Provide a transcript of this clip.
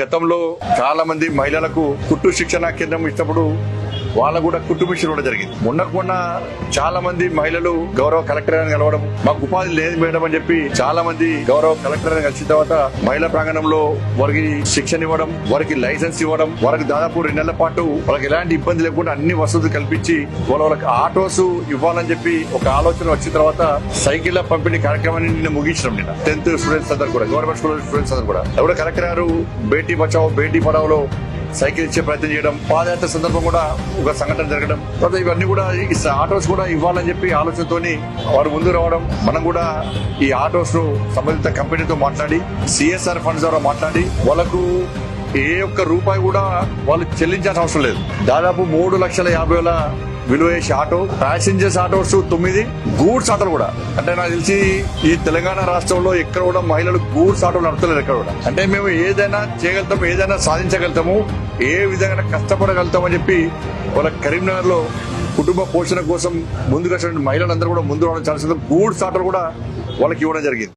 గతంలో చాలా మంది మహిళలకు కుట్టు శిక్షణ కేంద్రం ఇచ్చినప్పుడు వాళ్ళకు కూడా కుట్టు మిషన్ కూడా జరిగింది. మొన్న చాలా మంది మహిళలు గౌరవ కలెక్టర్ అని కలవడం, మాకు ఉపాధి లేదు మేడం అని చెప్పి చాలా మంది గౌరవ కలెక్టర్ అని కలిసిన తర్వాత మహిళా ప్రాంగణంలో వారికి శిక్షణ ఇవ్వడం, వారికి లైసెన్స్ ఇవ్వడం, వారికి దాదాపు 2 నెలల పాటు వాళ్ళకి ఎలాంటి ఇబ్బంది లేకుండా అన్ని వసతులు కల్పించి వాళ్ళకి ఆటోస్ ఇవ్వాలని చెప్పి ఒక ఆలోచన వచ్చిన తర్వాత సైకిళ్ల పంపిణీ కార్యక్రమాన్ని నిన్న ముగించడం. నిన్న 10th స్టూడెంట్స్ అందరు కూడా, గవర్నమెంట్ స్కూల్ స్టూడెంట్స్ అందరు కూడా ఎవరు కలెక్టర్ గారు బేటీ బచావో బేటీ పడావోలో సైకిల్ ఇచ్చే ప్రయత్నం చేయడం, పాదయాత్ర సందర్భం కూడా ఒక సంఘటన జరగడం, తర్వాత ఇవన్నీ కూడా ఈ ఆటోస్ కూడా ఇవ్వాలని చెప్పి ఆలోచనతోని వారు ముందు రావడం. మనం కూడా ఈ ఆటోస్ ను సంబంధిత కంపెనీతో మాట్లాడి CSR ఫండ్స్ ద్వారా మాట్లాడి వాళ్ళకు ఏ ఒక్క రూపాయి కూడా వాళ్ళు చెల్లించాల్సిన అవసరం లేదు. దాదాపు 3,50,000 విలువ చేసే ఆటో, ప్యాసింజర్స్ ఆటోస్ 9, గూడ్స్ ఆటోలు కూడా. అంటే నాకు తెలిసి ఈ తెలంగాణ రాష్ట్రంలో ఎక్కడ కూడా మహిళలు గూడ్స్ ఆటోలు నడుపుతలేరు ఎక్కడ కూడా. అంటే మేము ఏదైనా చేయగలుగుతాము, ఏదైనా సాధించగలుగుతాము, ఏ విధంగా కష్టపడగలుగుతాం అని చెప్పి వాళ్ళ కరీంనగర్ లో కుటుంబ పోషణ కోసం ముందుకు వచ్చిన మహిళలందరూ కూడా ముందు రావడం చాలా గూడ్స్ ఆటోలు కూడా వాళ్ళకి ఇవ్వడం జరిగింది.